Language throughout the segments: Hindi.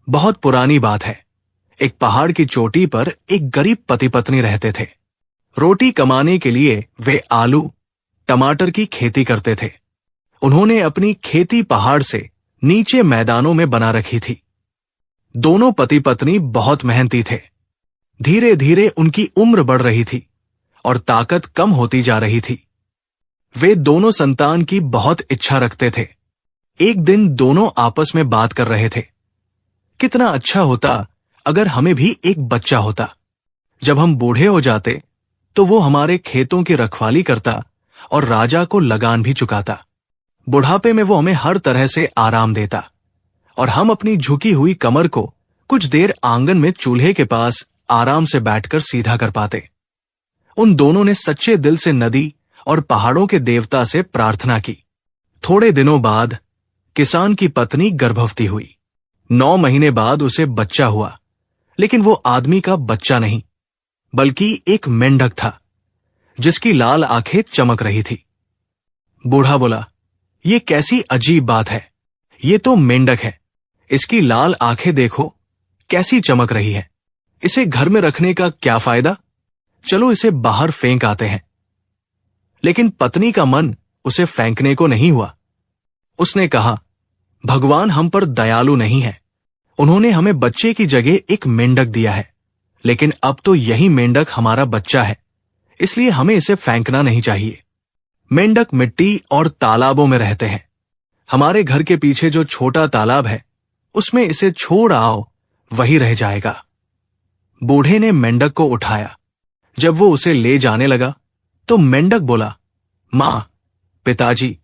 बहुत पुरानी बात है। एक पहाड़ की चोटी पर एक गरीब पति पत्नी रहते थे। रोटी कमाने के लिए वे आलू, टमाटर की खेती करते थे। उन्होंने अपनी खेती पहाड़ से नीचे मैदानों में बना रखी थी। दोनों पति पत्नी बहुत मेहनती थे। धीरे धीरे उनकी उम्र बढ़ रही थी और ताकत कम होती जा रही थी। वे दोनों संतान की बहुत इच्छा रखते थे। एक दिन दोनों आपस में बात कर रहे थे, कितना अच्छा होता अगर हमें भी एक बच्चा होता। जब हम बूढ़े हो जाते तो वो हमारे खेतों की रखवाली करता और राजा को लगान भी चुकाता। बुढ़ापे में वो हमें हर तरह से आराम देता और हम अपनी झुकी हुई कमर को कुछ देर आंगन में चूल्हे के पास आराम से बैठकर सीधा कर पाते। उन दोनों ने सच्चे दिल से नदी और पहाड़ों के देवता से प्रार्थना की। थोड़े दिनों बाद किसान की पत्नी गर्भवती हुई। 9 महीने बाद उसे बच्चा हुआ, लेकिन वो आदमी का बच्चा नहीं, बल्कि एक मेंढक था जिसकी लाल आंखें चमक रही थी। बूढ़ा बोला, ये कैसी अजीब बात है, ये तो मेंढक है। इसकी लाल आंखें देखो कैसी चमक रही है। इसे घर में रखने का क्या फायदा? चलो इसे बाहर फेंक आते हैं। लेकिन पत्नी का मन उसे फेंकने को नहीं हुआ। उसने कहा, भगवान हम पर दयालु नहीं है। उन्होंने हमें बच्चे की जगह एक मेंढक दिया है, लेकिन अब तो यही मेंढक हमारा बच्चा है, इसलिए हमें इसे फेंकना नहीं चाहिए। मेंढक मिट्टी और तालाबों में रहते हैं। हमारे घर के पीछे जो छोटा तालाब है उसमें इसे छोड़ आओ, वही रह जाएगा। बूढ़े ने मेंढक को उठाया। जब वो उसे ले जाने लगा तो मेंढक बोला, मां, पिताजी,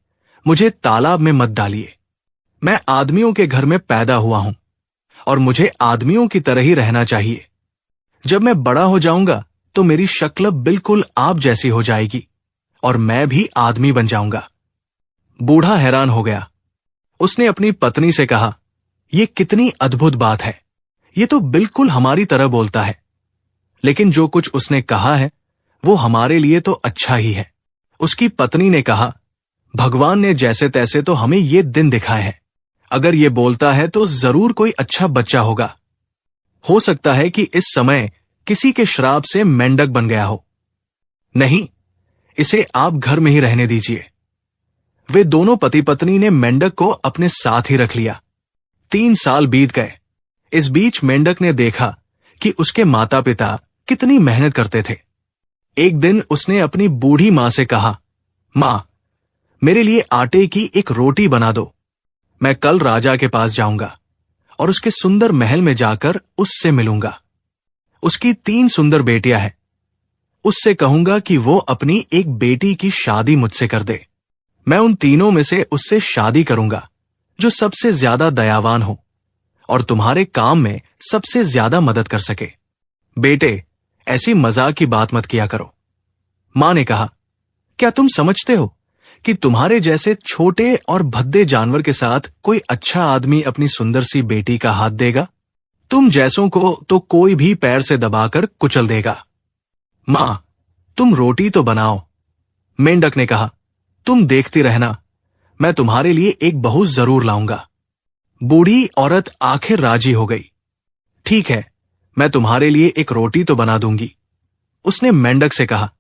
मुझे तालाब में मत डालिए। मैं आदमियों के घर में पैदा हुआ हूं और मुझे आदमियों की तरह ही रहना चाहिए। जब मैं बड़ा हो जाऊंगा तो मेरी शक्ल बिल्कुल आप जैसी हो जाएगी और मैं भी आदमी बन जाऊंगा। बूढ़ा हैरान हो गया। उसने अपनी पत्नी से कहा, यह कितनी अद्भुत बात है, ये तो बिल्कुल हमारी तरह बोलता है। लेकिन जो कुछ उसने कहा है वो हमारे लिए तो अच्छा ही है। उसकी पत्नी ने कहा, भगवान ने जैसे तैसे तो हमें ये दिन दिखाए हैं। अगर ये बोलता है तो जरूर कोई अच्छा बच्चा होगा। हो सकता है कि इस समय किसी के श्राप से मेंढक बन गया हो। नहीं, इसे आप घर में ही रहने दीजिए। वे दोनों पति पत्नी ने मेंढक को अपने साथ ही रख लिया। 3 साल बीत गए। इस बीच मेंढक ने देखा कि उसके माता पिता कितनी मेहनत करते थे। एक दिन उसने अपनी बूढ़ी मां से कहा, मां, मेरे लिए आटे की एक रोटी बना दो। मैं कल राजा के पास जाऊंगा और उसके सुंदर महल में जाकर उससे मिलूंगा। उसकी 3 सुंदर बेटियां हैं। उससे कहूंगा कि वो अपनी एक बेटी की शादी मुझसे कर दे। मैं उन तीनों में से उससे शादी करूंगा जो सबसे ज्यादा दयावान हो और तुम्हारे काम में सबसे ज्यादा मदद कर सके। बेटे, ऐसी मजाक की बात मत किया करो। मां ने कहा, क्या तुम समझते हो कि तुम्हारे जैसे छोटे और भद्दे जानवर के साथ कोई अच्छा आदमी अपनी सुंदर सी बेटी का हाथ देगा? तुम जैसों को तो कोई भी पैर से दबाकर कुचल देगा। मां, तुम रोटी तो बनाओ। मेंढक ने कहा, तुम देखती रहना, मैं तुम्हारे लिए एक बहू जरूर लाऊंगा। बूढ़ी औरत आखिर राजी हो गई। ठीक है, मैं तुम्हारे लिए एक रोटी तो बना दूंगी। उसने मेंढक से कहा,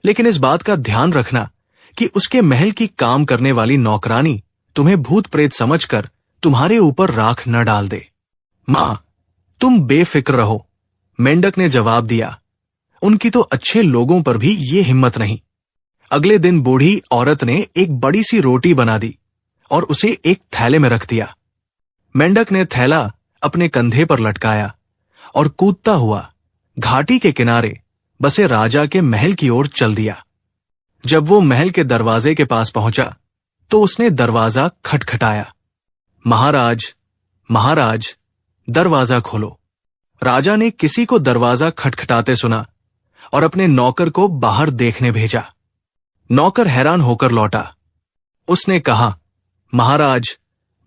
लेकिन इस बात का ध्यान रखना कि उसके महल की काम करने वाली नौकरानी तुम्हें भूत प्रेत समझकर तुम्हारे ऊपर राख न डाल दे। मां, तुम बेफिक्र रहो। मेंढक ने जवाब दिया, उनकी तो अच्छे लोगों पर भी ये हिम्मत नहीं। अगले दिन बूढ़ी औरत ने एक बड़ी सी रोटी बना दी और उसे एक थैले में रख दिया। मेंढक ने थैला अपने कंधे पर लटकाया और कूदता हुआ घाटी के किनारे बसे राजा के महल की ओर चल दिया। जब वो महल के दरवाजे के पास पहुंचा तो उसने दरवाजा खटखटाया। महाराज, महाराज, दरवाजा खोलो। राजा ने किसी को दरवाजा खटखटाते सुना और अपने नौकर को बाहर देखने भेजा। नौकर हैरान होकर लौटा। उसने कहा, महाराज,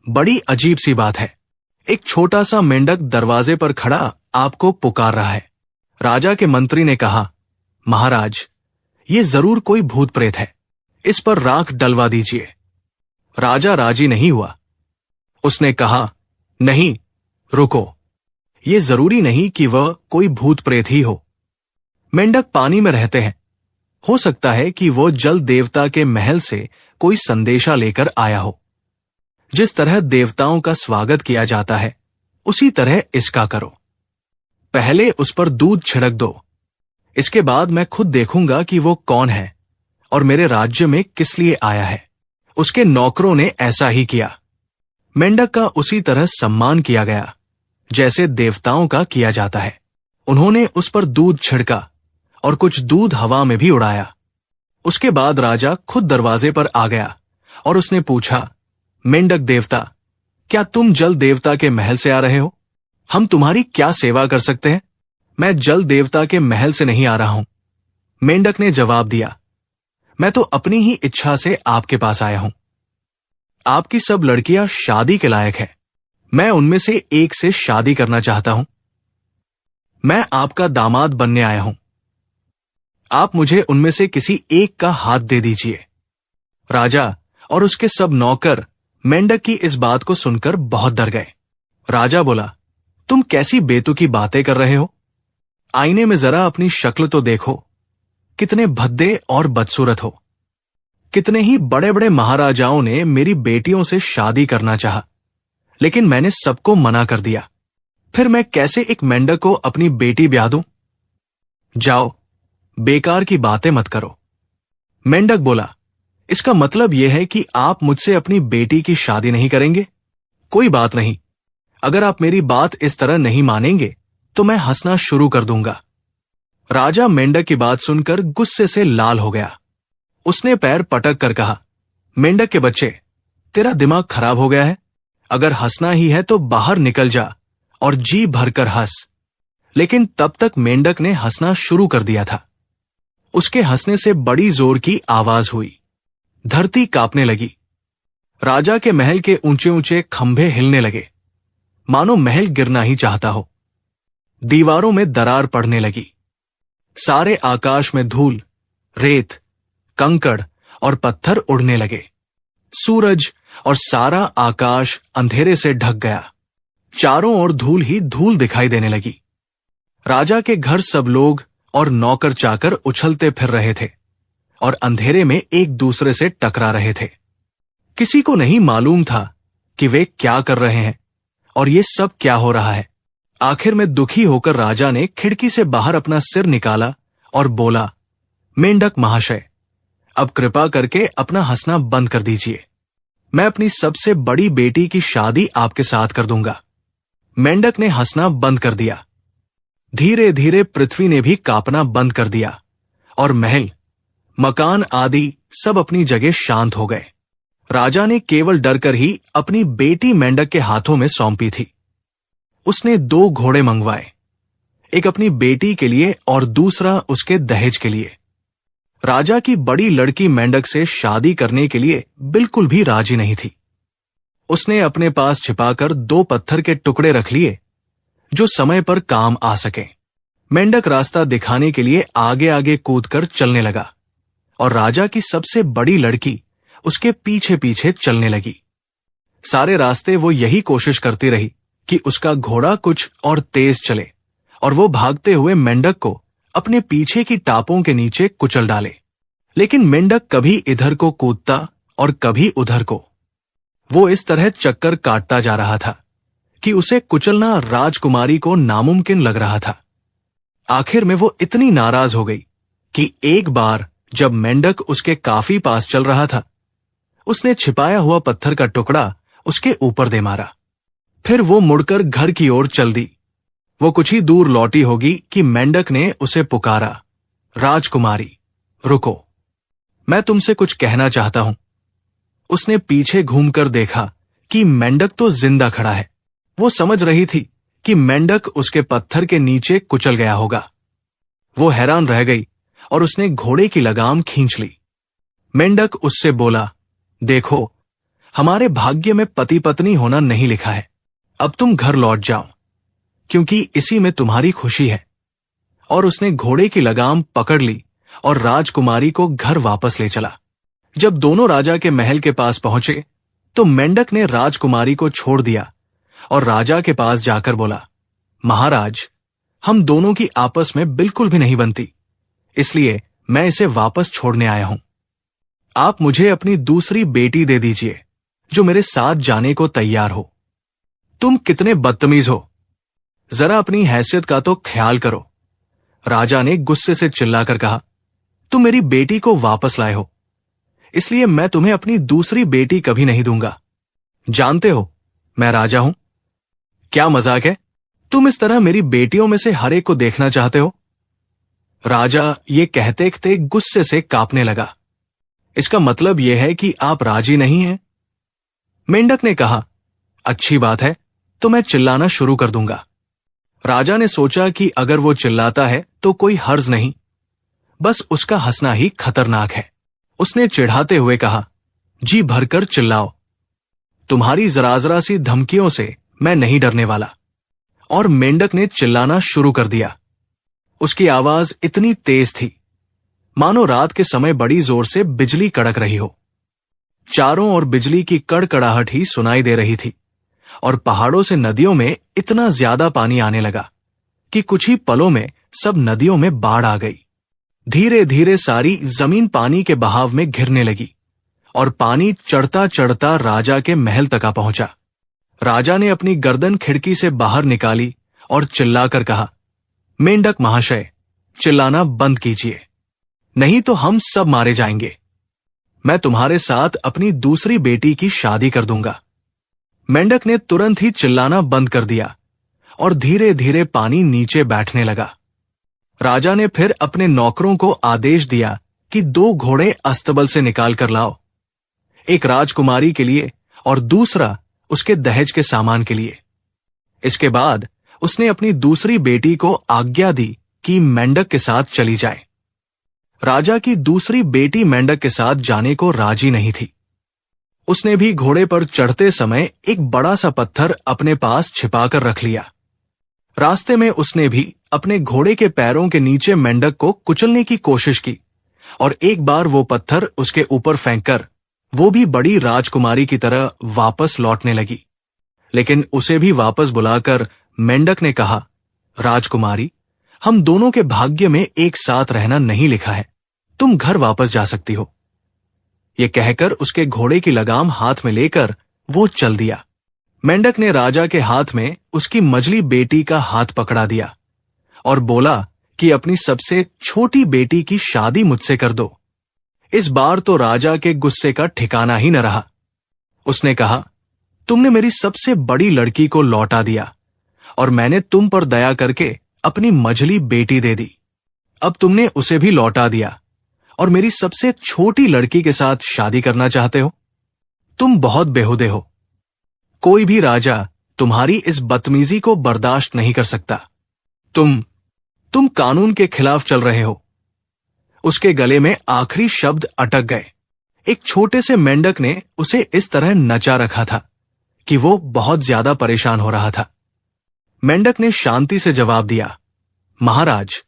बड़ी अजीब सी बात है। एक छोटा सा मेंढक दरवाजे पर खड़ा आपको पुकार रहा है। राजा के मंत्री ने कहा, महाराज, ये जरूर कोई भूत प्रेत है, इस पर राख डलवा दीजिए। राजा राजी नहीं हुआ। उसने कहा, नहीं, रुको, ये जरूरी नहीं कि वह कोई भूत प्रेत ही हो। मेंढक पानी में रहते हैं। हो सकता है कि वो जल देवता के महल से कोई संदेशा लेकर आया हो। जिस तरह देवताओं का स्वागत किया जाता है, उसी तरह इसका करो। पहले उस पर दूध छिड़क दो। इसके बाद मैं खुद देखूंगा कि वो कौन है और मेरे राज्य में किस लिए आया है। उसके नौकरों ने ऐसा ही किया। मेंढक का उसी तरह सम्मान किया गया जैसे देवताओं का किया जाता है। उन्होंने उस पर दूध छिड़का और कुछ दूध हवा में भी उड़ाया। उसके बाद राजा खुद दरवाजे पर आ गया और उसने पूछा, मेंढक देवता, क्या तुम जल देवता के महल से आ रहे हो? हम तुम्हारी क्या सेवा कर सकते हैं? मैं जल देवता के महल से नहीं आ रहा हूं। मेंढक ने जवाब दिया, मैं तो अपनी ही इच्छा से आपके पास आया हूं। आपकी सब लड़कियां शादी के लायक हैं। मैं उनमें से एक से शादी करना चाहता हूं। मैं आपका दामाद बनने आया हूं। आप मुझे उनमें से किसी एक का हाथ दे दीजिए। राजा और उसके सब नौकर मेंढक की इस बात को सुनकर बहुत डर गए। राजा बोला, तुम कैसी बेतुकी बातें कर रहे हो? आईने में जरा अपनी शक्ल तो देखो, कितने भद्दे और बदसूरत हो। कितने ही बड़े बड़े महाराजाओं ने मेरी बेटियों से शादी करना चाहा, लेकिन मैंने सबको मना कर दिया। फिर मैं कैसे एक मेंढक को अपनी बेटी ब्याह दूं? जाओ, बेकार की बातें मत करो। मेंढक बोला, इसका मतलब यह है कि आप मुझसे अपनी बेटी की शादी नहीं करेंगे? कोई बात नहीं, अगर आप मेरी बात इस तरह नहीं मानेंगे तो मैं हंसना शुरू कर दूंगा। राजा मेंढक की बात सुनकर गुस्से से लाल हो गया। उसने पैर पटक कर कहा, मेंढक के बच्चे, तेरा दिमाग खराब हो गया है? अगर हंसना ही है तो बाहर निकल जा और जी भरकर हंस। लेकिन तब तक मेंढक ने हंसना शुरू कर दिया था। उसके हंसने से बड़ी जोर की आवाज हुई। धरती कांपने लगी। राजा के महल के ऊंचे ऊंचे खंभे हिलने लगे, मानो महल गिरना ही चाहता हो। दीवारों में दरार पड़ने लगी। सारे आकाश में धूल, रेत, कंकड़ और पत्थर उड़ने लगे। सूरज और सारा आकाश अंधेरे से ढक गया। चारों ओर धूल ही धूल दिखाई देने लगी। राजा के घर सब लोग और नौकर चाकर उछलते फिर रहे थे और अंधेरे में एक दूसरे से टकरा रहे थे। किसी को नहीं मालूम था कि वे क्या कर रहे हैं और ये सब क्या हो रहा है। आखिर में दुखी होकर राजा ने खिड़की से बाहर अपना सिर निकाला और बोला, मेंढक महाशय, अब कृपा करके अपना हंसना बंद कर दीजिए। मैं अपनी सबसे बड़ी बेटी की शादी आपके साथ कर दूंगा। मेंढक ने हंसना बंद कर दिया। धीरे धीरे पृथ्वी ने भी कांपना बंद कर दिया और महल, मकान आदि सब अपनी जगह शांत हो गए। राजा ने केवल डरकर ही अपनी बेटी मेंढक के हाथों में सौंपी थी। उसने 2 घोड़े मंगवाए, एक अपनी बेटी के लिए और दूसरा उसके दहेज के लिए। राजा की बड़ी लड़की मेंढक से शादी करने के लिए बिल्कुल भी राजी नहीं थी। उसने अपने पास छिपाकर 2 पत्थर के टुकड़े रख लिए जो समय पर काम आ सके। मेंढक रास्ता दिखाने के लिए आगे आगे कूदकर चलने लगा और राजा की सबसे बड़ी लड़की उसके पीछे पीछे चलने लगी। सारे रास्ते वो यही कोशिश करती रही कि उसका घोड़ा कुछ और तेज चले और वो भागते हुए मेंढक को अपने पीछे की टापों के नीचे कुचल डाले। लेकिन मेंढक कभी इधर को कूदता और कभी उधर को। वो इस तरह चक्कर काटता जा रहा था कि उसे कुचलना राजकुमारी को नामुमकिन लग रहा था। आखिर में वो इतनी नाराज हो गई कि एक बार जब मेंढक उसके काफी पास चल रहा था, उसने छिपाया हुआ पत्थर का टुकड़ा उसके ऊपर दे मारा। फिर वो मुड़कर घर की ओर चल दी। वो कुछ ही दूर लौटी होगी कि मेंढक ने उसे पुकारा, राजकुमारी, रुको, मैं तुमसे कुछ कहना चाहता हूं। उसने पीछे घूमकर देखा कि मेंढक तो जिंदा खड़ा है। वो समझ रही थी कि मेंढक उसके पत्थर के नीचे कुचल गया होगा। वो हैरान रह गई और उसने घोड़े की लगाम खींच ली। मेंढक उससे बोला, देखो, हमारे भाग्य में पति पत्नी होना नहीं लिखा है। अब तुम घर लौट जाओ, क्योंकि इसी में तुम्हारी खुशी है। और उसने घोड़े की लगाम पकड़ ली और राजकुमारी को घर वापस ले चला। जब दोनों राजा के महल के पास पहुंचे तो मेंढक ने राजकुमारी को छोड़ दिया और राजा के पास जाकर बोला, महाराज, हम दोनों की आपस में बिल्कुल भी नहीं बनती, इसलिए मैं इसे वापस छोड़ने आया हूं। आप मुझे अपनी दूसरी बेटी दे दीजिए जो मेरे साथ जाने को तैयार हो। तुम कितने बदतमीज हो, जरा अपनी हैसियत का तो ख्याल करो। राजा ने गुस्से से चिल्लाकर कहा, तुम मेरी बेटी को वापस लाए हो, इसलिए मैं तुम्हें अपनी दूसरी बेटी कभी नहीं दूंगा। जानते हो मैं राजा हूं। क्या मजाक है, तुम इस तरह मेरी बेटियों में से हर एक को देखना चाहते हो। राजा ये कहते कहते गुस्से से कांपने लगा। इसका मतलब यह है कि आप राजी नहीं हैं? मेंढक ने कहा, अच्छी बात है, तो मैं चिल्लाना शुरू कर दूंगा। राजा ने सोचा कि अगर वो चिल्लाता है तो कोई हर्ज नहीं, बस उसका हंसना ही खतरनाक है। उसने चिढ़ाते हुए कहा, जी भरकर चिल्लाओ, तुम्हारी जरा सी धमकियों से मैं नहीं डरने वाला। और मेंढक ने चिल्लाना शुरू कर दिया। उसकी आवाज इतनी तेज थी मानो रात के समय बड़ी जोर से बिजली कड़क रही हो। चारों ओर बिजली की कड़कड़ाहट ही सुनाई दे रही थी और पहाड़ों से नदियों में इतना ज्यादा पानी आने लगा कि कुछ ही पलों में सब नदियों में बाढ़ आ गई। धीरे धीरे सारी जमीन पानी के बहाव में घिरने लगी और पानी चढ़ता चढ़ता राजा के महल तक आ पहुंचा। राजा ने अपनी गर्दन खिड़की से बाहर निकाली और चिल्लाकर कहा, मेंढक महाशय, चिल्लाना बंद कीजिए, नहीं तो हम सब मारे जाएंगे। मैं तुम्हारे साथ अपनी दूसरी बेटी की शादी कर दूंगा। मेंढक ने तुरंत ही चिल्लाना बंद कर दिया और धीरे धीरे पानी नीचे बैठने लगा। राजा ने फिर अपने नौकरों को आदेश दिया कि 2 घोड़े अस्तबल से निकाल कर लाओ, एक राजकुमारी के लिए और दूसरा उसके दहेज के सामान के लिए। इसके बाद उसने अपनी दूसरी बेटी को आज्ञा दी कि मेंढक के साथ चली जाए। राजा की दूसरी बेटी मेंढक के साथ जाने को राजी नहीं थी। उसने भी घोड़े पर चढ़ते समय एक बड़ा सा पत्थर अपने पास छिपाकर रख लिया। रास्ते में उसने भी अपने घोड़े के पैरों के नीचे मेंढक को कुचलने की कोशिश की और एक बार वो पत्थर उसके ऊपर फेंककर वो भी बड़ी राजकुमारी की तरह वापस लौटने लगी। लेकिन उसे भी वापस बुलाकर मेंढक ने कहा, राजकुमारी, हम दोनों के भाग्य में एक साथ रहना नहीं लिखा है, तुम घर वापस जा सकती हो। ये कहकर उसके घोड़े की लगाम हाथ में लेकर वो चल दिया। मेंढक ने राजा के हाथ में उसकी मझली बेटी का हाथ पकड़ा दिया और बोला कि अपनी सबसे छोटी बेटी की शादी मुझसे कर दो। इस बार तो राजा के गुस्से का ठिकाना ही न रहा। उसने कहा, तुमने मेरी सबसे बड़ी लड़की को लौटा दिया और मैंने तुम पर दया करके अपनी मझली बेटी दे दी। अब तुमने उसे भी लौटा दिया और मेरी सबसे छोटी लड़की के साथ शादी करना चाहते हो। तुम बहुत बेहुदे हो। कोई भी राजा तुम्हारी इस बदतमीजी को बर्दाश्त नहीं कर सकता। तुम कानून के खिलाफ चल रहे हो। उसके गले में आखिरी शब्द अटक गए। एक छोटे से मेंढक ने उसे इस तरह नचा रखा था कि वो बहुत ज्यादा परेशान हो रहा था। मेंढक ने शांति से जवाब दिया, महाराज,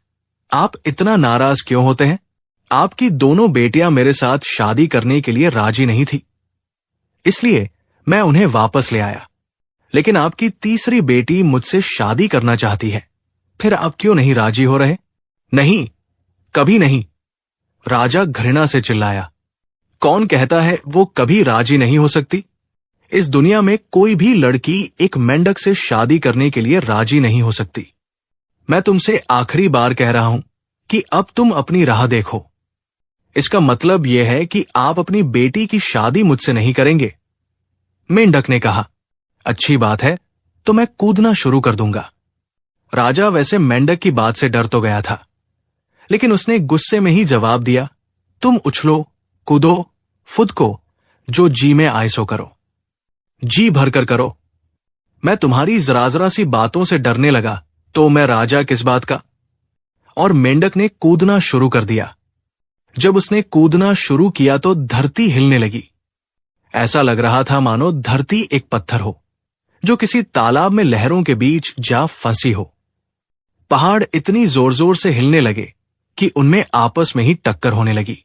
आप इतना नाराज क्यों होते हैं? आपकी दोनों बेटियां मेरे साथ शादी करने के लिए राजी नहीं थी, इसलिए मैं उन्हें वापस ले आया। लेकिन आपकी तीसरी बेटी मुझसे शादी करना चाहती है, फिर आप क्यों नहीं राजी हो रहे? नहीं, कभी नहीं, राजा घृणा से चिल्लाया। कौन कहता है वो कभी राजी नहीं हो सकती? इस दुनिया में कोई भी लड़की एक मेंढक से शादी करने के लिए राजी नहीं हो सकती। मैं तुमसे आखिरी बार कह रहा हूं कि अब तुम अपनी राह देखो। इसका मतलब यह है कि आप अपनी बेटी की शादी मुझसे नहीं करेंगे। मेंढक ने कहा, अच्छी बात है, तो मैं कूदना शुरू कर दूंगा। राजा वैसे मेंढक की बात से डर तो गया था, लेकिन उसने गुस्से में ही जवाब दिया, तुम उछलो, कूदो, फुदको, जो जी में आए सो करो, जी भरकर करो। मैं तुम्हारी जरा सी बातों से डरने लगा तो मैं राजा किस बात का? और मेंढक ने कूदना शुरू कर दिया। जब उसने कूदना शुरू किया तो धरती हिलने लगी। ऐसा लग रहा था मानो धरती एक पत्थर हो जो किसी तालाब में लहरों के बीच जा फंसी हो। पहाड़ इतनी जोर जोर से हिलने लगे कि उनमें आपस में ही टक्कर होने लगी।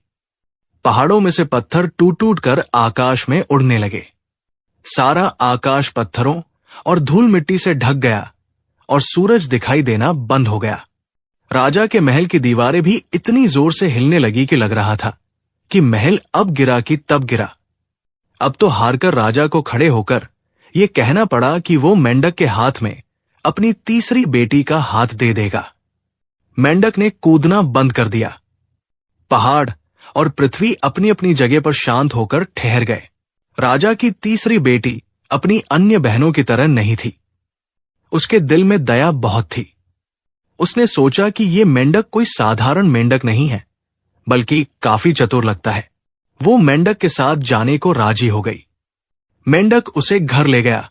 पहाड़ों में से पत्थर टूट टूट कर आकाश में उड़ने लगे। सारा आकाश पत्थरों और धूल मिट्टी से ढक गया और सूरज दिखाई देना बंद हो गया। राजा के महल की दीवारें भी इतनी जोर से हिलने लगी कि लग रहा था कि महल अब गिरा कि तब गिरा। अब तो हारकर राजा को खड़े होकर यह कहना पड़ा कि वो मेंढक के हाथ में अपनी तीसरी बेटी का हाथ दे देगा। मेंढक ने कूदना बंद कर दिया। पहाड़ और पृथ्वी अपनी अपनी जगह पर शांत होकर ठहर गए। राजा की तीसरी बेटी अपनी अन्य बहनों की तरह नहीं थी। उसके दिल में दया बहुत थी। उसने सोचा कि यह मेंढक कोई साधारण मेंढक नहीं है, बल्कि काफी चतुर लगता है। वो मेंढक के साथ जाने को राजी हो गई। मेंढक उसे घर ले गया।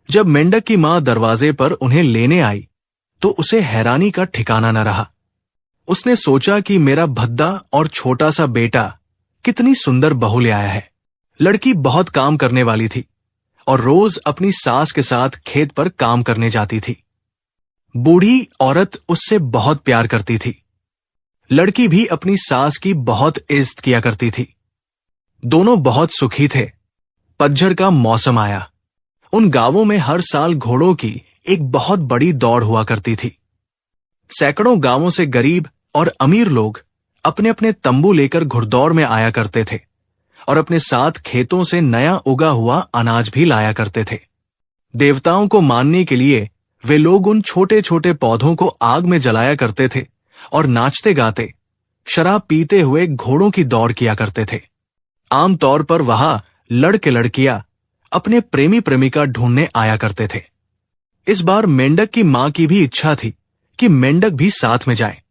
जब मेंढक की मां दरवाजे पर उन्हें लेने आई तो उसे हैरानी का ठिकाना न रहा। उसने सोचा कि मेरा भद्दा और छोटा सा बेटा कितनी सुंदर बहू ले आया है। लड़की बहुत काम करने वाली थी और रोज अपनी सास के साथ खेत पर काम करने जाती थी। बूढ़ी औरत उससे बहुत प्यार करती थी। लड़की भी अपनी सास की बहुत इज्जत किया करती थी। दोनों बहुत सुखी थे। पतझड़ का मौसम आया। उन गांवों में हर साल घोड़ों की एक बहुत बड़ी दौड़ हुआ करती थी। सैकड़ों गांवों से गरीब और अमीर लोग अपने अपने तंबू लेकर घुड़दौड़ में आया करते थे और अपने साथ खेतों से नया उगा हुआ अनाज भी लाया करते थे। देवताओं को मानने के लिए वे लोग उन छोटे छोटे पौधों को आग में जलाया करते थे और नाचते गाते शराब पीते हुए घोड़ों की दौड़ किया करते थे। आमतौर पर वहां लड़के लड़कियां अपने प्रेमी प्रेमिका ढूंढने आया करते थे। इस बार मेंढक की मां की भी इच्छा थी कि मेंढक भी साथ में जाए,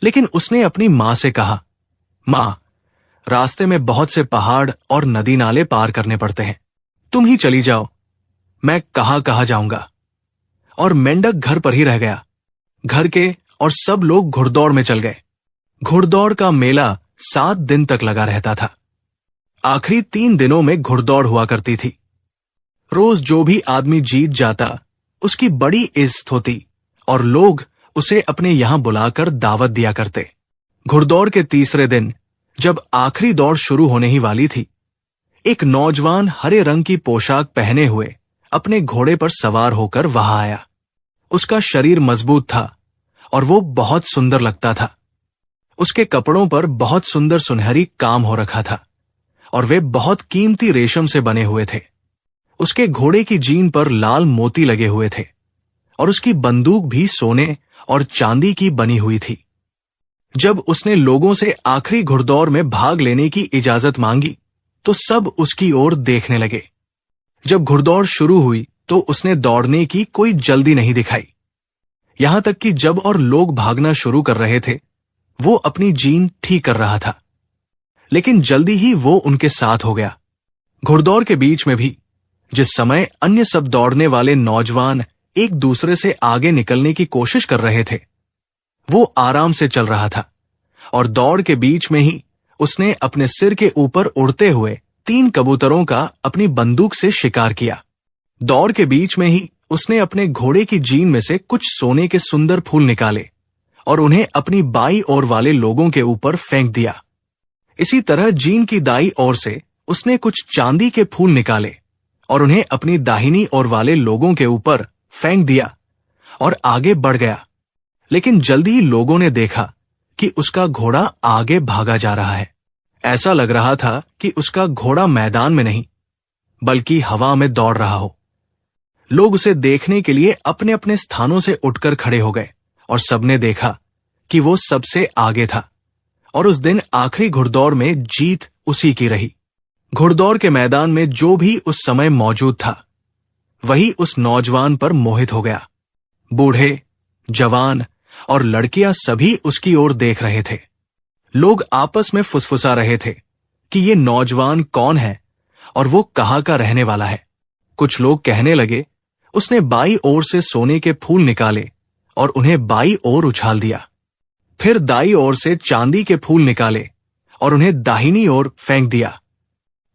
लेकिन उसने अपनी मां से कहा, मां, रास्ते में बहुत से पहाड़ और नदी नाले पार करने पड़ते हैं, तुम ही चली जाओ, मैं कहां जाऊंगा। और मेंढक घर पर ही रह गया। घर के और सब लोग घुड़दौड़ में चल गए। घुड़दौड़ का मेला 7 दिन तक लगा रहता था। आखिरी 3 दिनों में घुड़दौड़ हुआ करती थी। रोज जो भी आदमी जीत जाता उसकी बड़ी इज्जत होती और लोग उसे अपने यहां बुलाकर दावत दिया करते। घुड़दौड़ के तीसरे दिन जब आखिरी दौड़ शुरू होने ही वाली थी, एक नौजवान हरे रंग की पोशाक पहने हुए अपने घोड़े पर सवार होकर वहां आया। उसका शरीर मजबूत था और वो बहुत सुंदर लगता था। उसके कपड़ों पर बहुत सुंदर सुनहरी काम हो रखा था और वे बहुत कीमती रेशम से बने हुए थे। उसके घोड़े की जीन पर लाल मोती लगे हुए थे और उसकी बंदूक भी सोने और चांदी की बनी हुई थी। जब उसने लोगों से आखिरी घुड़दौड़ में भाग लेने की इजाजत मांगी तो सब उसकी ओर देखने लगे। जब घुड़दौड़ शुरू हुई तो उसने दौड़ने की कोई जल्दी नहीं दिखाई। यहां तक कि जब और लोग भागना शुरू कर रहे थे, वो अपनी जीन ठीक कर रहा था, लेकिन जल्दी ही वो उनके साथ हो गया। घुड़दौड़ के बीच में भी जिस समय अन्य सब दौड़ने वाले नौजवान एक दूसरे से आगे निकलने की कोशिश कर रहे थे, वो आराम से चल रहा था और दौड़ के बीच में ही उसने अपने सिर के ऊपर उड़ते हुए 3 कबूतरों का अपनी बंदूक से शिकार किया। दौड़ के बीच में ही उसने अपने घोड़े की जीन में से कुछ सोने के सुंदर फूल निकाले और उन्हें अपनी बाई ओर वाले लोगों के ऊपर फेंक दिया। इसी तरह जीन की दाई ओर से उसने कुछ चांदी के फूल निकाले और उन्हें अपनी दाहिनी ओर वाले लोगों के ऊपर फेंक दिया और आगे बढ़ गया। लेकिन जल्दी ही लोगों ने देखा कि उसका घोड़ा आगे भागा जा रहा है। ऐसा लग रहा था कि उसका घोड़ा मैदान में नहीं बल्कि हवा में दौड़ रहा हो। लोग उसे देखने के लिए अपने अपने स्थानों से उठकर खड़े हो गए और सबने देखा कि वो सबसे आगे था और उस दिन आखिरी घुड़दौड़ में जीत उसी की रही। घुड़दौड़ के मैदान में जो भी उस समय मौजूद था वही उस नौजवान पर मोहित हो गया। बूढ़े, जवान और लड़कियां सभी उसकी ओर देख रहे थे। लोग आपस में फुसफुसा रहे थे कि ये नौजवान कौन है और वो कहाँ का रहने वाला है। कुछ लोग कहने लगे, उसने बाई ओर से सोने के फूल निकाले और उन्हें बाई ओर उछाल दिया। फिर दाई ओर से चांदी के फूल निकाले और उन्हें दाहिनी ओर फेंक दिया।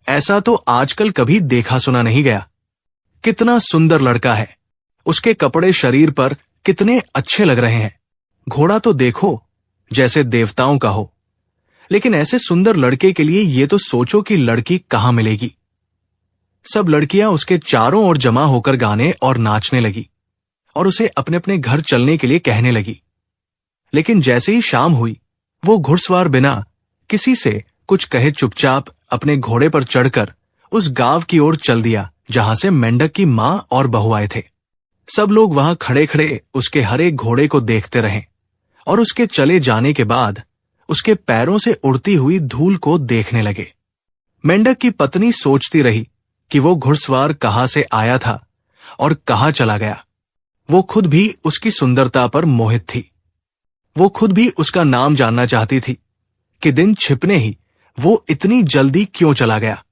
ऐसा तो आजकल कभी देखा सुना नहीं गया। कितना सुंदर लड़का है, उसके कपड़े शरीर पर कितने अच्छे लग रहे हैं। घोड़ा तो देखो जैसे देवताओं का हो, लेकिन ऐसे सुंदर लड़के के लिए ये तो सोचो कि लड़की कहां मिलेगी। सब लड़कियां उसके चारों ओर जमा होकर गाने और नाचने लगी और उसे अपने अपने घर चलने के लिए कहने लगी। लेकिन जैसे ही शाम हुई, वो घुड़सवार बिना किसी से कुछ कहे चुपचाप अपने घोड़े पर चढ़कर उस गांव की ओर चल दिया जहां से मेंढक की मां और बहू आए थे। सब लोग वहां खड़े खड़े उसके हर एक घोड़े को देखते रहे और उसके चले जाने के बाद उसके पैरों से उड़ती हुई धूल को देखने लगे। मेंढक की पत्नी सोचती रही कि वो घुड़सवार कहां से आया था और कहां चला गया। वो खुद भी उसकी सुंदरता पर मोहित थी। वो खुद भी उसका नाम जानना चाहती थी कि दिन छिपने ही वो इतनी जल्दी क्यों चला गया।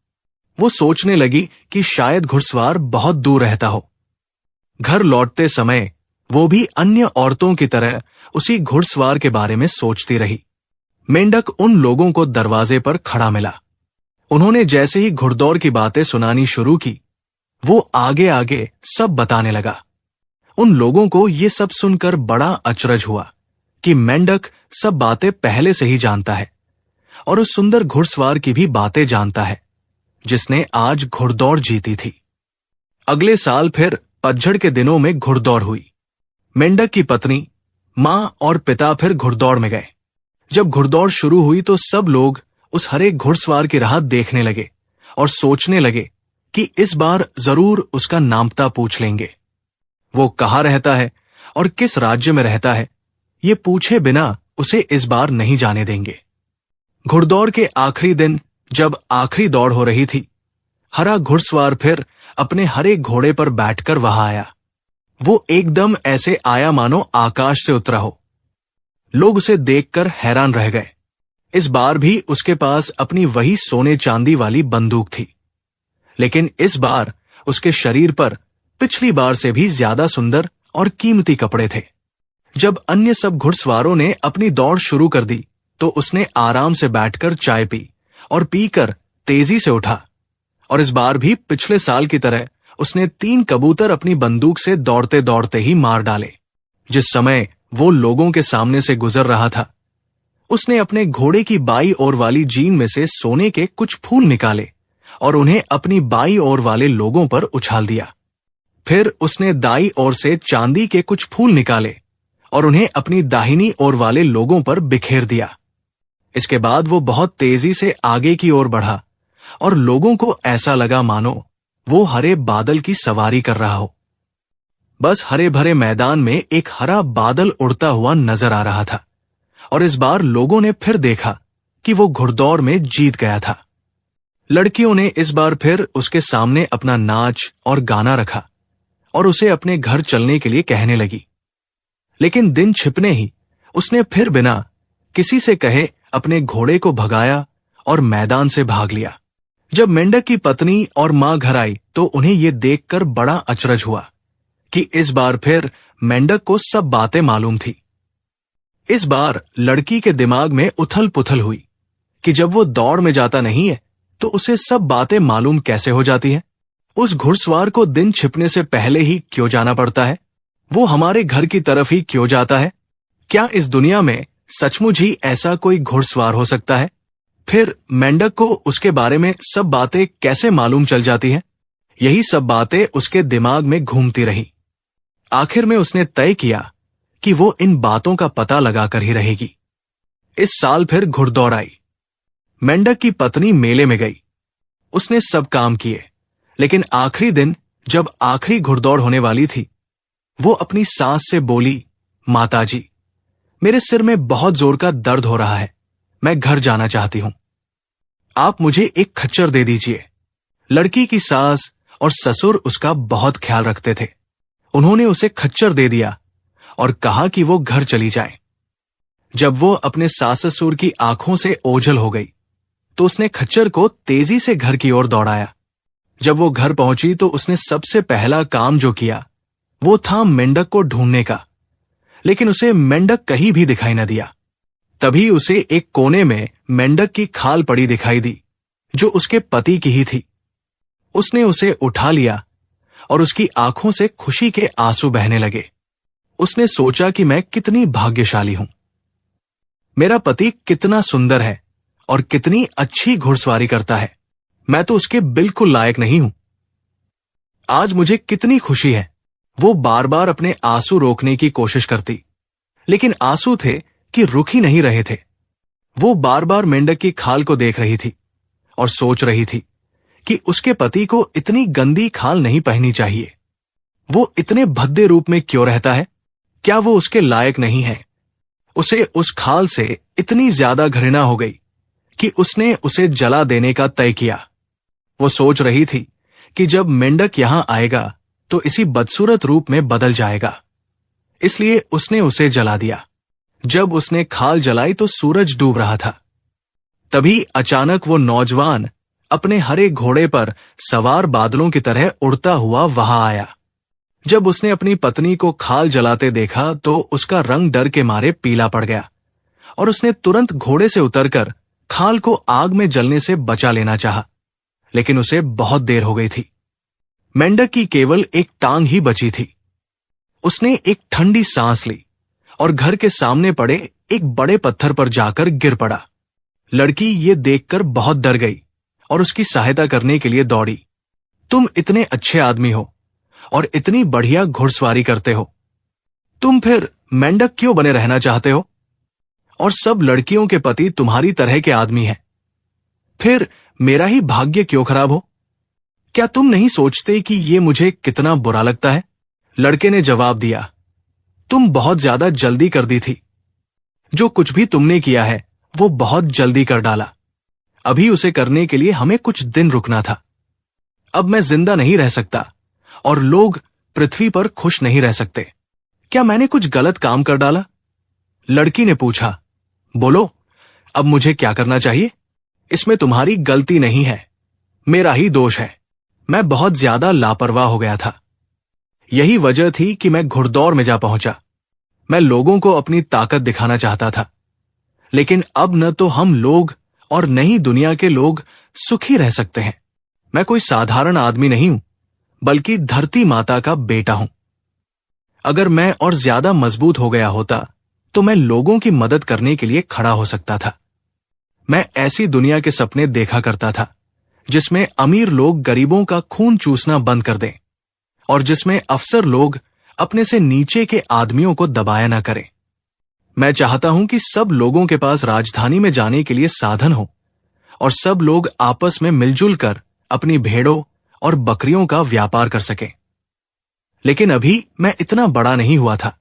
वो सोचने लगी कि शायद घुड़सवार बहुत दूर रहता हो। घर लौटते समय वो भी अन्य औरतों की तरह उसी घुड़सवार के बारे में सोचती रही। मेंढक उन लोगों को दरवाजे पर खड़ा मिला। उन्होंने जैसे ही घुड़दौड़ की बातें सुनानी शुरू की, वो आगे आगे सब बताने लगा। उन लोगों को ये सब सुनकर बड़ा अचरज हुआ कि मेंढक सब बातें पहले से ही जानता है और उस सुंदर घुड़सवार की भी बातें जानता है जिसने आज घुड़दौड़ जीती थी। अगले साल फिर पतझड़ के दिनों में घुड़दौड़ हुई। मेंढक की पत्नी, मां और पिता फिर घुड़दौड़ में गए। जब घुड़दौड़ शुरू हुई तो सब लोग उस हरे घुड़सवार की राह देखने लगे और सोचने लगे कि इस बार जरूर उसका नामता पूछ लेंगे। वो कहाँ रहता है और किस राज्य में रहता है, ये पूछे बिना उसे इस बार नहीं जाने देंगे। घुड़दौड़ के आखिरी दिन जब आखिरी दौड़ हो रही थी, हरा घुड़सवार फिर अपने हरे घोड़े पर बैठकर वहां आया। वो एकदम ऐसे आया मानो आकाश से उतरा हो। लोग उसे देखकर हैरान रह गए। इस बार भी उसके पास अपनी वही सोने चांदी वाली बंदूक थी, लेकिन इस बार उसके शरीर पर पिछली बार से भी ज्यादा सुंदर और कीमती कपड़े थे। जब अन्य सब घुड़सवारों ने अपनी दौड़ शुरू कर दी तो उसने आराम से बैठकर चाय पी और पीकर तेजी से उठा। और इस बार भी पिछले साल की तरह उसने 3 कबूतर अपनी बंदूक से दौड़ते दौड़ते ही मार डाले। जिस समय वो लोगों के सामने से गुजर रहा था, उसने अपने घोड़े की बाई ओर वाली जीन में से सोने के कुछ फूल निकाले और उन्हें अपनी बाई ओर वाले लोगों पर उछाल दिया। फिर उसने दाई ओर से चांदी के कुछ फूल निकाले और उन्हें अपनी दाहिनी ओर वाले लोगों पर बिखेर दिया। इसके बाद वो बहुत तेजी से आगे की ओर बढ़ा और लोगों को ऐसा लगा मानो वो हरे बादल की सवारी कर रहा हो। बस हरे भरे मैदान में एक हरा बादल उड़ता हुआ नजर आ रहा था और इस बार लोगों ने फिर देखा कि वो घुड़दौड़ में जीत गया था। लड़कियों ने इस बार फिर उसके सामने अपना नाच और गाना रखा और उसे अपने घर चलने के लिए कहने लगी। लेकिन दिन छिपने ही उसने फिर बिना किसी से कहे अपने घोड़े को भगाया और मैदान से भाग लिया। जब मेंढक की पत्नी और मां घर आई तो उन्हें यह देखकर बड़ा अचरज हुआ कि इस बार फिर मेंढक को सब बातें मालूम थी। इस बार लड़की के दिमाग में उथल पुथल हुई कि जब वो दौड़ में जाता नहीं है तो उसे सब बातें मालूम कैसे हो जाती हैं। उस घुड़सवार को दिन छिपने से पहले ही क्यों जाना पड़ता है? वो हमारे घर की तरफ ही क्यों जाता है? क्या इस दुनिया में सचमुच ही ऐसा कोई घुड़सवार हो सकता है? फिर मेंढक को उसके बारे में सब बातें कैसे मालूम चल जाती हैं? यही सब बातें उसके दिमाग में घूमती रही। आखिर में उसने तय किया कि वो इन बातों का पता लगाकर ही रहेगी। इस साल फिर घुड़दौड़ आई। मेंढक की पत्नी मेले में गई। उसने सब काम किए, लेकिन आखिरी दिन जब आखिरी घुड़दौड़ होने वाली थी, वो अपनी सास से बोली, माताजी, मेरे सिर में बहुत जोर का दर्द हो रहा है, मैं घर जाना चाहती हूं। आप मुझे एक खच्चर दे दीजिए। लड़की की सास और ससुर उसका बहुत ख्याल रखते थे। उन्होंने उसे खच्चर दे दिया और कहा कि वो घर चली जाए। जब वो अपने सास ससुर की आंखों से ओझल हो गई तो उसने खच्चर को तेजी से घर की ओर दौड़ाया। जब वो घर पहुंची तो उसने सबसे पहला काम जो किया वो था मेंढक को ढूंढने का, लेकिन उसे मेंढक कहीं भी दिखाई न दिया। तभी उसे एक कोने में मेंढक की खाल पड़ी दिखाई दी जो उसके पति की ही थी। उसने उसे उठा लिया और उसकी आंखों से खुशी के आंसू बहने लगे। उसने सोचा कि मैं कितनी भाग्यशाली हूं। मेरा पति कितना सुंदर है और कितनी अच्छी घुड़सवारी करता है। मैं तो उसके बिल्कुल लायक नहीं हूं। आज मुझे कितनी खुशी है। वो बार बार अपने आंसू रोकने की कोशिश करती, लेकिन आंसू थे कि रुक ही नहीं रहे थे। वो बार बार मेंढक की खाल को देख रही थी और सोच रही थी कि उसके पति को इतनी गंदी खाल नहीं पहननी चाहिए। वो इतने भद्दे रूप में क्यों रहता है? क्या वो उसके लायक नहीं है? उसे उस खाल से इतनी ज्यादा घृणा हो गई कि उसने उसे जला देने का तय किया। वो सोच रही थी कि जब मेंढक यहां आएगा तो इसी बदसूरत रूप में बदल जाएगा, इसलिए उसने उसे जला दिया। जब उसने खाल जलाई तो सूरज डूब रहा था। तभी अचानक वो नौजवान अपने हरे घोड़े पर सवार बादलों की तरह उड़ता हुआ वहां आया। जब उसने अपनी पत्नी को खाल जलाते देखा तो उसका रंग डर के मारे पीला पड़ गया और उसने तुरंत घोड़े से उतरकर खाल को आग में जलने से बचा लेना चाहा, लेकिन उसे बहुत देर हो गई थी। मेंढक की केवल एक टांग ही बची थी। उसने एक ठंडी सांस ली और घर के सामने पड़े एक बड़े पत्थर पर जाकर गिर पड़ा। लड़की ये देखकर बहुत डर गई और उसकी सहायता करने के लिए दौड़ी। तुम इतने अच्छे आदमी हो और इतनी बढ़िया घुड़सवारी करते हो, तुम फिर मेंढक क्यों बने रहना चाहते हो? और सब लड़कियों के पति तुम्हारी तरह के आदमी हैं, फिर मेरा ही भाग्य क्यों खराब हो? क्या तुम नहीं सोचते कि ये मुझे कितना बुरा लगता है? लड़के ने जवाब दिया, तुम बहुत ज्यादा जल्दी कर दी थी। जो कुछ भी तुमने किया है वो बहुत जल्दी कर डाला। अभी उसे करने के लिए हमें कुछ दिन रुकना था। अब मैं जिंदा नहीं रह सकता और लोग पृथ्वी पर खुश नहीं रह सकते। क्या मैंने कुछ गलत काम कर डाला? लड़की ने पूछा। बोलो, अब मुझे क्या करना चाहिए? इसमें तुम्हारी गलती नहीं है, मेरा ही दोष है। मैं बहुत ज्यादा लापरवाह हो गया था। यही वजह थी कि मैं घुड़दौड़ में जा पहुंचा। मैं लोगों को अपनी ताकत दिखाना चाहता था, लेकिन अब न तो हम लोग और न ही दुनिया के लोग सुखी रह सकते हैं। मैं कोई साधारण आदमी नहीं हूं, बल्कि धरती माता का बेटा हूं। अगर मैं और ज्यादा मजबूत हो गया होता तो मैं लोगों की मदद करने के लिए खड़ा हो सकता था। मैं ऐसी दुनिया के सपने देखा करता था जिसमें अमीर लोग गरीबों का खून चूसना बंद कर दें और जिसमें अफसर लोग अपने से नीचे के आदमियों को दबाया ना करें। मैं चाहता हूं कि सब लोगों के पास राजधानी में जाने के लिए साधन हो और सब लोग आपस में मिलजुल कर अपनी भेड़ों और बकरियों का व्यापार कर सकें। लेकिन अभी मैं इतना बड़ा नहीं हुआ था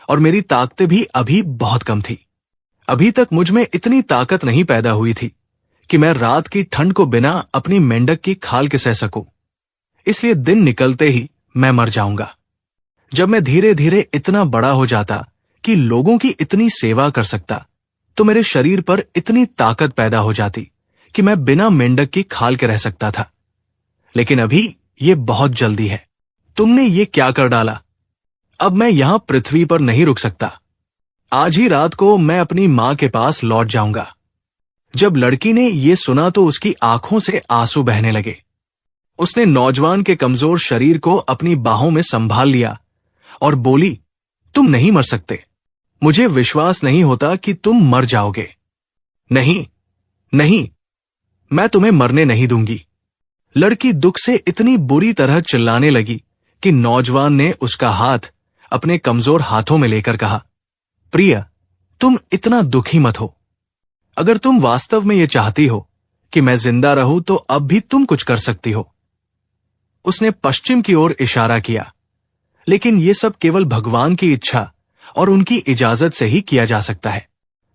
और मेरी ताकतें भी अभी बहुत कम थी। अभी तक मुझ में इतनी ताकत नहीं पैदा हुई थी कि मैं रात की ठंड को बिना अपनी मेंढक की खाल के सह सकूं। इसलिए दिन निकलते ही मैं मर जाऊंगा। जब मैं धीरे धीरे इतना बड़ा हो जाता कि लोगों की इतनी सेवा कर सकता तो मेरे शरीर पर इतनी ताकत पैदा हो जाती कि मैं बिना मेंढक की खाल के रह सकता था। लेकिन अभी ये बहुत जल्दी है। तुमने ये क्या कर डाला? अब मैं यहां पृथ्वी पर नहीं रुक सकता। आज ही रात को मैं अपनी मां के पास लौट जाऊंगा। जब लड़की ने ये सुना तो उसकी आंखों से आंसू बहने लगे। उसने नौजवान के कमजोर शरीर को अपनी बाहों में संभाल लिया और बोली, तुम नहीं मर सकते। मुझे विश्वास नहीं होता कि तुम मर जाओगे। नहीं, नहीं, मैं तुम्हें मरने नहीं दूंगी। लड़की दुख से इतनी बुरी तरह चिल्लाने लगी कि नौजवान ने उसका हाथ अपने कमजोर हाथों में लेकर कहा, प्रिय, तुम इतना दुखी मत हो। अगर तुम वास्तव में यह चाहती हो कि मैं जिंदा रहूं तो अब भी तुम कुछ कर सकती हो। उसने पश्चिम की ओर इशारा किया, लेकिन यह सब केवल भगवान की इच्छा और उनकी इजाजत से ही किया जा सकता है।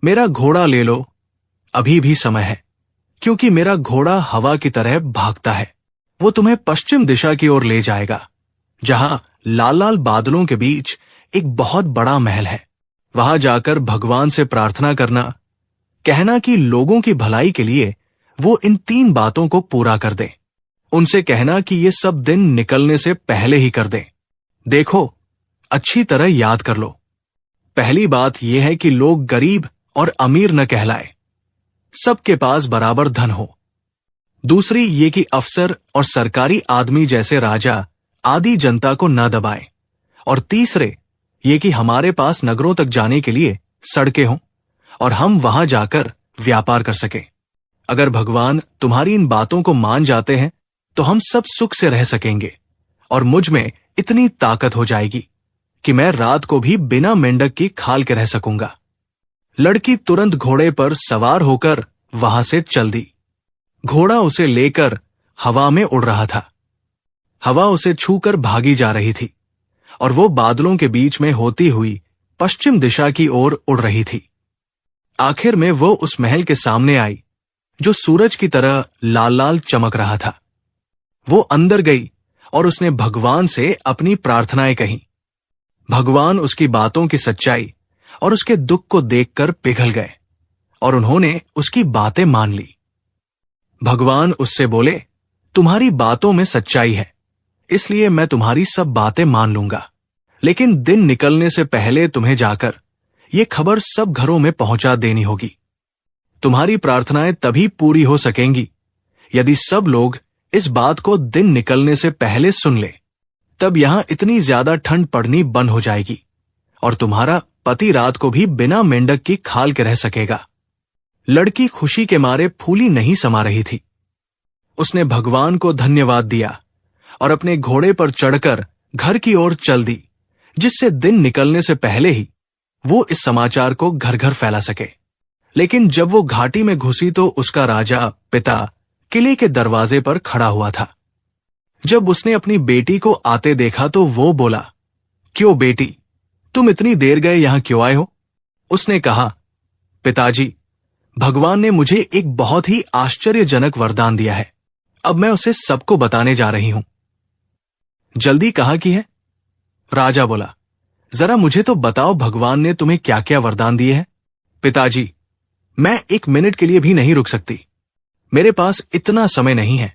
मेरा घोड़ा ले लो, अभी भी समय है, क्योंकि मेरा घोड़ा हवा की तरह भागता है। वो तुम्हें पश्चिम दिशा की ओर ले जाएगा, जहां लाल लाल बादलों के बीच एक बहुत बड़ा महल है। वहां जाकर भगवान से प्रार्थना करना, कहना कि लोगों की भलाई के लिए वो इन 3 बातों को पूरा कर दे। उनसे कहना कि ये सब दिन निकलने से पहले ही कर दें। देखो, अच्छी तरह याद कर लो। पहली बात यह है कि लोग गरीब और अमीर न कहलाए, सबके पास बराबर धन हो। दूसरी ये कि अफसर और सरकारी आदमी जैसे राजा आदि जनता को न दबाएं। और तीसरे ये कि हमारे पास नगरों तक जाने के लिए सड़कें हों और हम वहां जाकर व्यापार कर सकें। अगर भगवान तुम्हारी इन बातों को मान जाते हैं तो हम सब सुख से रह सकेंगे और मुझ में इतनी ताकत हो जाएगी कि मैं रात को भी बिना मेंढक की खाल के रह सकूंगा। लड़की तुरंत घोड़े पर सवार होकर वहां से चल दी। घोड़ा उसे लेकर हवा में उड़ रहा था। हवा उसे छूकर भागी जा रही थी और वो बादलों के बीच में होती हुई पश्चिम दिशा की ओर उड़ रही थी। आखिर में वो उस महल के सामने आई जो सूरज की तरह लाल लाल चमक रहा था। वो अंदर गई और उसने भगवान से अपनी प्रार्थनाएं कहीं। भगवान उसकी बातों की सच्चाई और उसके दुख को देखकर पिघल गए और उन्होंने उसकी बातें मान ली। भगवान उससे बोले, तुम्हारी बातों में सच्चाई है, इसलिए मैं तुम्हारी सब बातें मान लूंगा, लेकिन दिन निकलने से पहले तुम्हें जाकर ये खबर सब घरों में पहुंचा देनी होगी। तुम्हारी प्रार्थनाएं तभी पूरी हो सकेंगी यदि सब लोग इस बात को दिन निकलने से पहले सुन ले। तब यहां इतनी ज्यादा ठंड पड़नी बंद हो जाएगी और तुम्हारा पति रात को भी बिना मेंढक की खाल के रह सकेगा। लड़की खुशी के मारे फूली नहीं समा रही थी। उसने भगवान को धन्यवाद दिया और अपने घोड़े पर चढ़कर घर की ओर चल दी, जिससे दिन निकलने से पहले ही वो इस समाचार को घर घर फैला सके। लेकिन जब वो घाटी में घुसी तो उसका राजा पिता किले के दरवाजे पर खड़ा हुआ था। जब उसने अपनी बेटी को आते देखा तो वो बोला, क्यों बेटी, तुम इतनी देर गए यहां क्यों आए हो? उसने कहा, पिताजी, भगवान ने मुझे एक बहुत ही आश्चर्यजनक वरदान दिया है। अब मैं उसे सबको बताने जा रही हूं। जल्दी कहाँ की है? राजा बोला, जरा मुझे तो बताओ भगवान ने तुम्हें क्या क्या वरदान दिए हैं। पिताजी, मैं 1 मिनट के लिए भी नहीं रुक सकती। मेरे पास इतना समय नहीं है।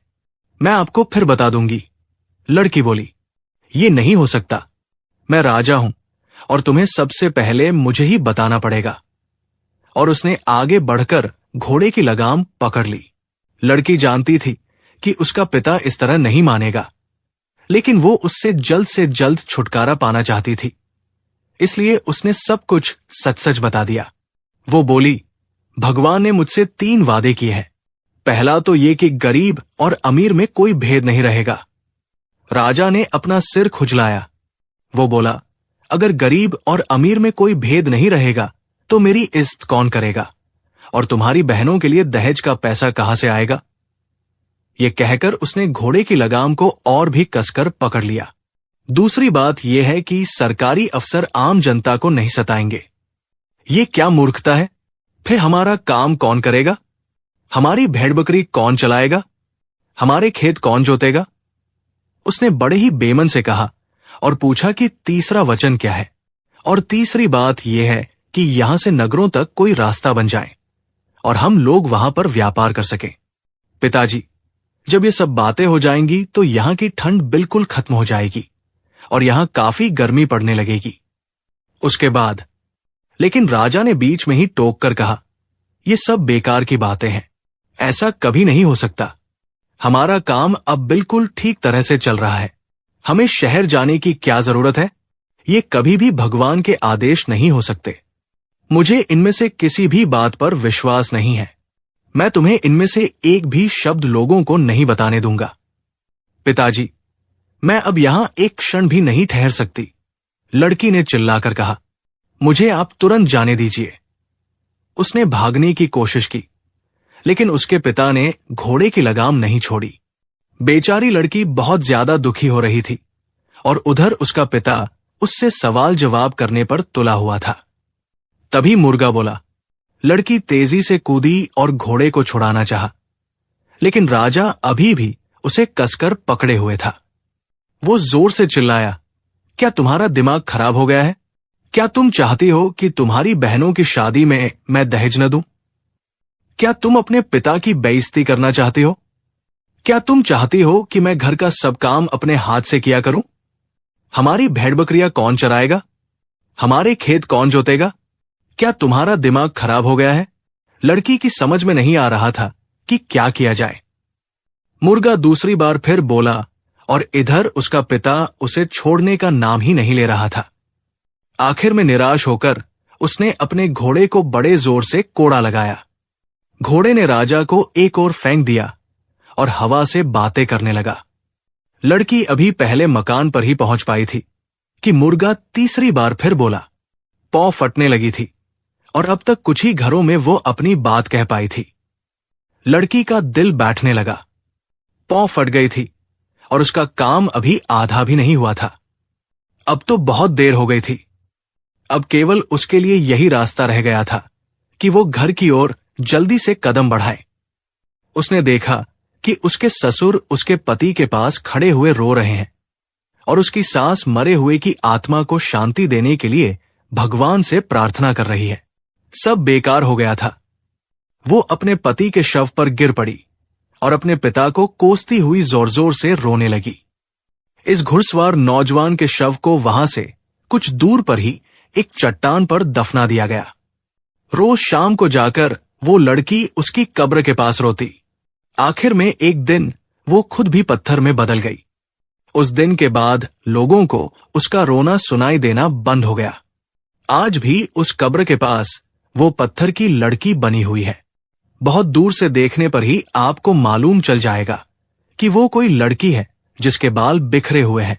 मैं आपको फिर बता दूंगी। लड़की बोली, ये नहीं हो सकता। मैं राजा हूं और तुम्हें सबसे पहले मुझे ही बताना पड़ेगा। और उसने आगे बढ़कर घोड़े की लगाम पकड़ ली। लड़की जानती थी कि उसका पिता इस तरह नहीं मानेगा, लेकिन वो उससे जल्द छुटकारा पाना चाहती थी, इसलिए उसने सब कुछ सच सच बता दिया। वो बोली, भगवान ने मुझसे 3 वादे किए हैं। पहला तो ये कि गरीब और अमीर में कोई भेद नहीं रहेगा। राजा ने अपना सिर खुजलाया। वो बोला, अगर गरीब और अमीर में कोई भेद नहीं रहेगा तो मेरी इज्जत कौन करेगा और तुम्हारी बहनों के लिए दहेज का पैसा कहां से आएगा? ये कहकर उसने घोड़े की लगाम को और भी कसकर पकड़ लिया। दूसरी बात यह है कि सरकारी अफसर आम जनता को नहीं सताएंगे। ये क्या मूर्खता है? फिर हमारा काम कौन करेगा? हमारी भेड़ बकरी कौन चलाएगा? हमारे खेत कौन जोतेगा? उसने बड़े ही बेमन से कहा और पूछा कि तीसरा वचन क्या है। और तीसरी बात यह है कि यहां से नगरों तक कोई रास्ता बन जाए और हम लोग वहां पर व्यापार कर सकें। पिताजी, जब ये सब बातें हो जाएंगी तो यहां की ठंड बिल्कुल खत्म हो जाएगी और यहां काफी गर्मी पड़ने लगेगी। उसके बाद लेकिन राजा ने बीच में ही टोक कर कहा, ये सब बेकार की बातें हैं। ऐसा कभी नहीं हो सकता। हमारा काम अब बिल्कुल ठीक तरह से चल रहा है। हमें शहर जाने की क्या जरूरत है? ये कभी भी भगवान के आदेश नहीं हो सकते। मुझे इनमें से किसी भी बात पर विश्वास नहीं है। मैं तुम्हें इनमें से एक भी शब्द लोगों को नहीं बताने दूंगा। पिताजी, मैं अब यहां एक क्षण भी नहीं ठहर सकती। लड़की ने चिल्लाकर कहा, मुझे आप तुरंत जाने दीजिए। उसने भागने की कोशिश की, लेकिन उसके पिता ने घोड़े की लगाम नहीं छोड़ी। बेचारी लड़की बहुत ज्यादा दुखी हो रही थी और उधर उसका पिता उससे सवाल जवाब करने पर तुला हुआ था। तभी मुर्गा बोला। लड़की तेजी से कूदी और घोड़े को छुड़ाना चाहा, लेकिन राजा अभी भी उसे कसकर पकड़े हुए था। वो जोर से चिल्लाया, क्या तुम्हारा दिमाग खराब हो गया है? क्या तुम चाहती हो कि तुम्हारी बहनों की शादी में मैं दहेज न दूं? क्या तुम अपने पिता की बेइज्जती करना चाहती हो? क्या तुम चाहती हो कि मैं घर का सब काम अपने हाथ से किया करूं? हमारी भेड़ बकरियां कौन चराएगा? हमारे खेत कौन जोतेगा? क्या तुम्हारा दिमाग खराब हो गया है? लड़की की समझ में नहीं आ रहा था कि क्या किया जाए। मुर्गा दूसरी बार फिर बोला और इधर उसका पिता उसे छोड़ने का नाम ही नहीं ले रहा था। आखिर में निराश होकर उसने अपने घोड़े को बड़े जोर से कोड़ा लगाया। घोड़े ने राजा को एक ओर फेंक दिया और हवा से बातें करने लगा। लड़की अभी पहले मकान पर ही पहुंच पाई थी कि मुर्गा तीसरी बार फिर बोला। पौ फटने लगी थी और अब तक कुछ ही घरों में वो अपनी बात कह पाई थी। लड़की का दिल बैठने लगा। पौ फट गई थी और उसका काम अभी आधा भी नहीं हुआ था। अब तो बहुत देर हो गई थी। अब केवल उसके लिए यही रास्ता रह गया था कि वो घर की ओर जल्दी से कदम बढ़ाए। उसने देखा कि उसके ससुर उसके पति के पास खड़े हुए रो रहे हैं और उसकी सास मरे हुए की आत्मा को शांति देने के लिए भगवान से प्रार्थना कर रही है। सब बेकार हो गया था। वो अपने पति के शव पर गिर पड़ी और अपने पिता को कोसती हुई जोर जोर से रोने लगी। इस घुड़सवार नौजवान के शव को वहां से कुछ दूर पर ही एक चट्टान पर दफना दिया गया। रोज शाम को जाकर वो लड़की उसकी कब्र के पास रोती। आखिर में एक दिन वो खुद भी पत्थर में बदल गई। उस दिन के बाद लोगों को उसका रोना सुनाई देना बंद हो गया। आज भी उस कब्र के पास वो पत्थर की लड़की बनी हुई है। बहुत दूर से देखने पर ही आपको मालूम चल जाएगा कि वो कोई लड़की है जिसके बाल बिखरे हुए हैं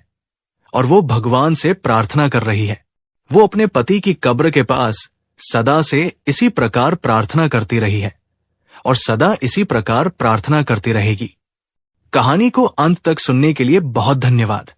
और वो भगवान से प्रार्थना कर रही है। वो अपने पति की कब्र के पास सदा से इसी प्रकार प्रार्थना करती रही है और सदा इसी प्रकार प्रार्थना करती रहेगी। कहानी को अंत तक सुनने के लिए बहुत धन्यवाद।